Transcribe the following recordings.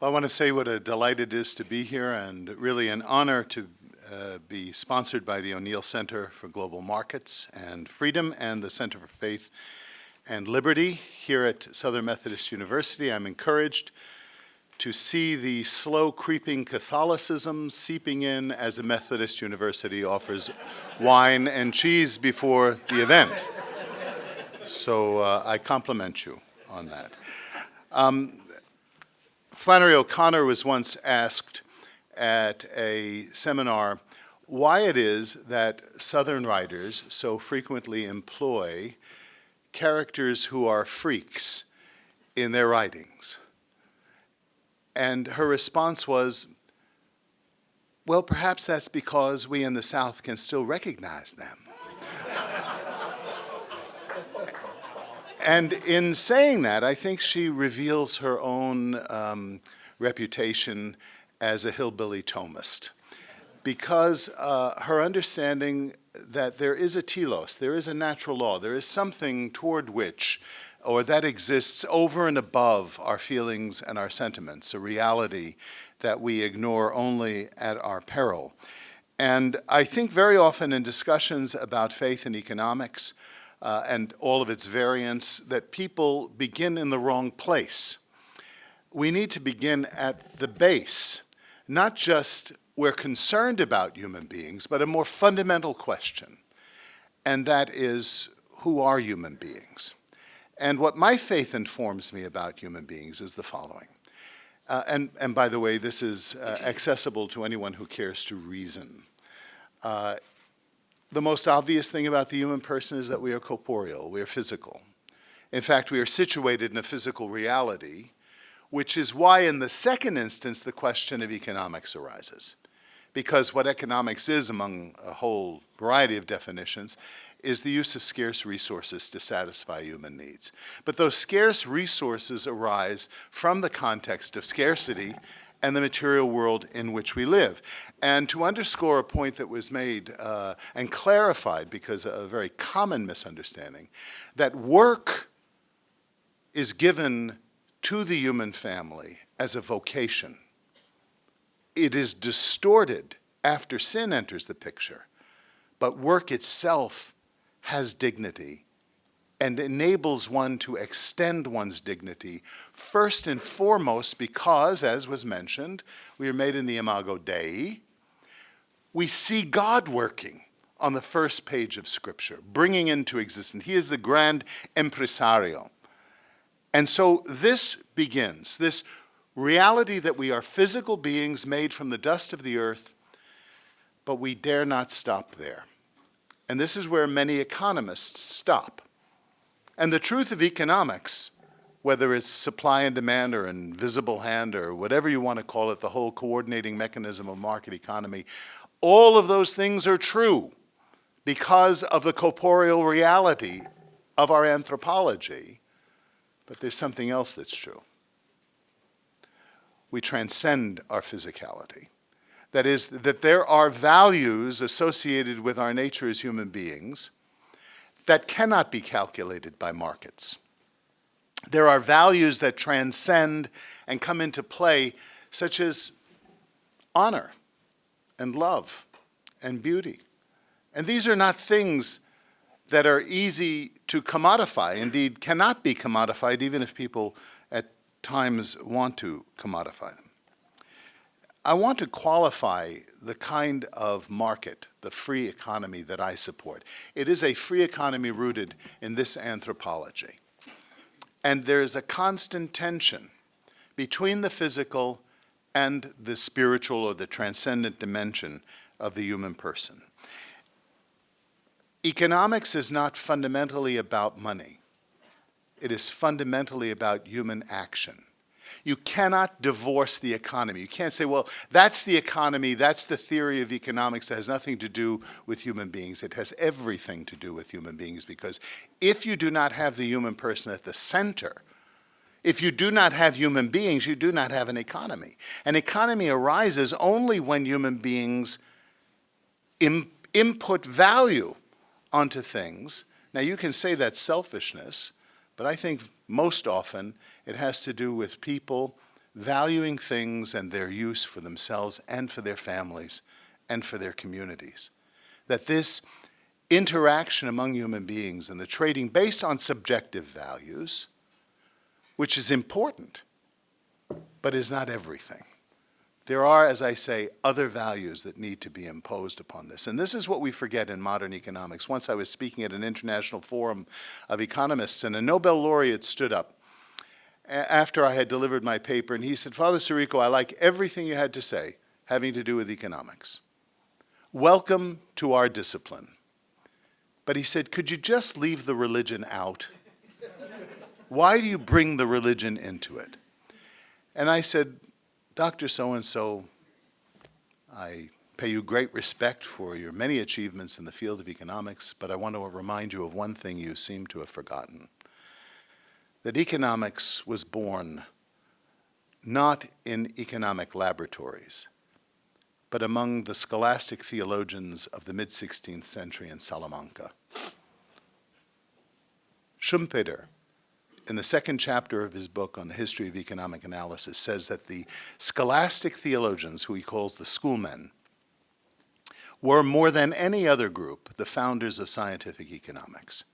Well, I want to say what a delight it is to be here, and really an honor to be sponsored by the O'Neill Center for Global Markets and Freedom and the Center for Faith and Liberty here at Southern Methodist University. I'm encouraged to see the slow creeping Catholicism seeping in as a Methodist university offers wine and cheese before the event. So I compliment you on that. Flannery O'Connor was once asked at a seminar why it is that Southern writers so frequently employ characters who are freaks in their writings. And her response was, well, perhaps that's because we in the South can still recognize them. And in saying that, I think she reveals her own reputation as a hillbilly Thomist, because her understanding that there is a telos, there is a natural law, there is something toward which, or that exists over and above our feelings and our sentiments, a reality that we ignore only at our peril. And I think very often in discussions about faith and economics, and all of its variants, that people begin in the wrong place. We need to begin at the base, not just we're concerned about human beings, but a more fundamental question, and that is, who are human beings? And what my faith informs me about human beings is the following. And by the way, this is accessible to anyone who cares to reason. The most obvious thing about the human person is that we are corporeal, we are physical. In fact, we are situated in a physical reality, which is why in the second instance the question of economics arises. Because what economics is, among a whole variety of definitions, is the use of scarce resources to satisfy human needs. But those scarce resources arise from the context of scarcity and the material world in which we live. And to underscore a point that was made and clarified, because of a very common misunderstanding, that work is given to the human family as a vocation. It is distorted after sin enters the picture, but work itself has dignity and enables one to extend one's dignity, first and foremost because, as was mentioned, we are made in the imago Dei. We see God working on the first page of Scripture, bringing into existence. He is the grand impresario. And so this begins, this reality that we are physical beings made from the dust of the earth, but we dare not stop there. And this is where many economists stop. And the truth of economics, whether it's supply and demand or invisible hand or whatever you want to call it, the whole coordinating mechanism of market economy, all of those things are true because of the corporeal reality of our anthropology. But there's something else that's true. We transcend our physicality. That is, that there are values associated with our nature as human beings that cannot be calculated by markets. There are values that transcend and come into play, such as honor and love and beauty. And these are not things that are easy to commodify, indeed cannot be commodified, even if people at times want to commodify them. I want to qualify the kind of market, the free economy that I support. It is a free economy rooted in this anthropology. And there's a constant tension between the physical and the spiritual or the transcendent dimension of the human person. Economics is not fundamentally about money. It is fundamentally about human action. You cannot divorce the economy. You can't say, well, that's the economy, that's the theory of economics that has nothing to do with human beings. It has everything to do with human beings, because if you do not have the human person at the center, if you do not have human beings, you do not have an economy. An economy arises only when human beings input value onto things. Now, you can say that's selfishness, but I think most often it has to do with people valuing things and their use for themselves and for their families and for their communities. That this interaction among human beings and the trading based on subjective values, which is important, but is not everything. There are, as I say, other values that need to be imposed upon this. And this is what we forget in modern economics. Once I was speaking at an international forum of economists, and a Nobel laureate stood up after I had delivered my paper, and he said, "Father Sirico, I like everything you had to say having to do with economics. Welcome to our discipline." But he said, "Could you just leave the religion out? Why do you bring the religion into it?" And I said, "Dr. So-and-so, I pay you great respect for your many achievements in the field of economics, but I want to remind you of one thing you seem to have forgotten. That economics was born not in economic laboratories, but among the scholastic theologians of the mid-16th century in Salamanca. Schumpeter, in the second chapter of his book on the history of economic analysis, says that the scholastic theologians, who he calls the schoolmen, were more than any other group the founders of scientific economics.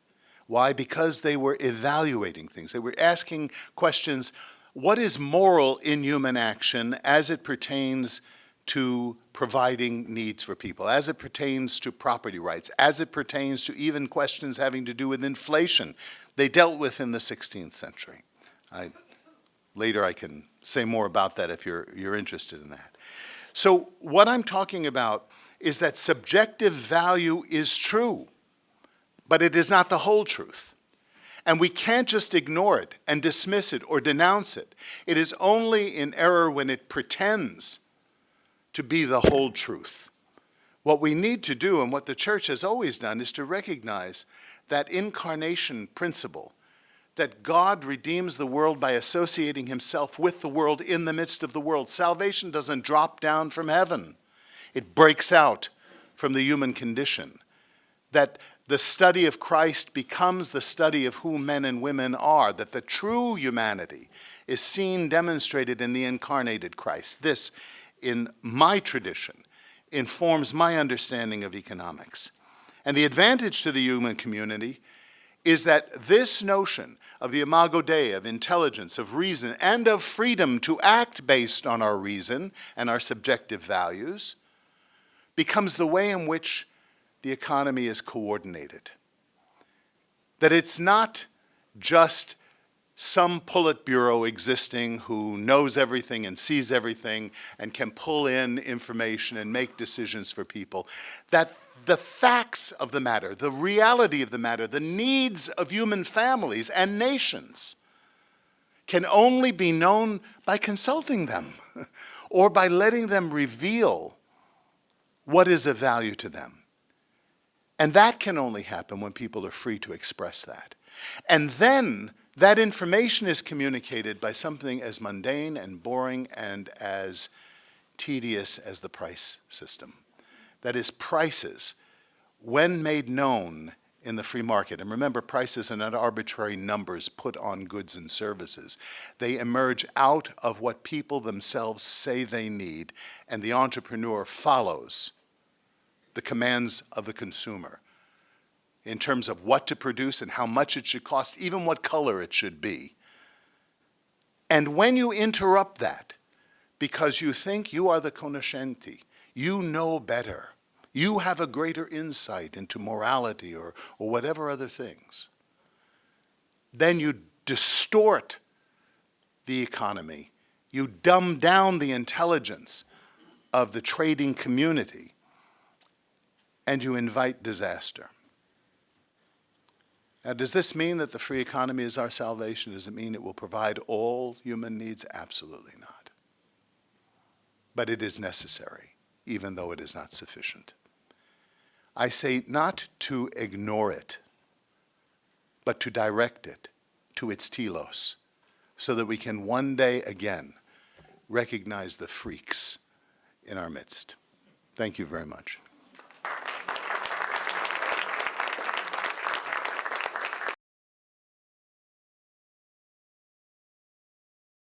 Why? Because they were evaluating things. They were asking questions, what is moral in human action as it pertains to providing needs for people, as it pertains to property rights, as it pertains to even questions having to do with inflation they dealt with in the 16th century. Later I can say more about that if you're interested in that. So what I'm talking about is that subjective value is true, but it is not the whole truth. And we can't just ignore it and dismiss it or denounce it. It is only in error when it pretends to be the whole truth. What we need to do, and what the church has always done, is to recognize that incarnation principle, that God redeems the world by associating himself with the world in the midst of the world. Salvation doesn't drop down from heaven. It breaks out from the human condition. That the study of Christ becomes the study of who men and women are, that the true humanity is seen demonstrated in the incarnated Christ. This, in my tradition, informs my understanding of economics. And the advantage to the human community is that this notion of the imago Dei, of intelligence, of reason, and of freedom to act based on our reason and our subjective values becomes the way in which the economy is coordinated. That it's not just some Politburo existing who knows everything and sees everything and can pull in information and make decisions for people. That the facts of the matter, the reality of the matter, the needs of human families and nations can only be known by consulting them or by letting them reveal what is of value to them. And that can only happen when people are free to express that. And then that information is communicated by something as mundane and boring and as tedious as the price system. That is, prices, when made known in the free market, and remember, prices are not arbitrary numbers put on goods and services. They emerge out of what people themselves say they need, and the entrepreneur follows the commands of the consumer in terms of what to produce and how much it should cost, even what color it should be. And when you interrupt that because you think you are the conoscenti, you know better, you have a greater insight into morality or whatever other things, then you distort the economy. You dumb down the intelligence of the trading community, and you invite disaster. Now, does this mean that the free economy is our salvation? Does it mean it will provide all human needs? Absolutely not. But it is necessary, even though it is not sufficient. I say not to ignore it, but to direct it to its telos, so that we can one day again recognize the freaks in our midst. Thank you very much.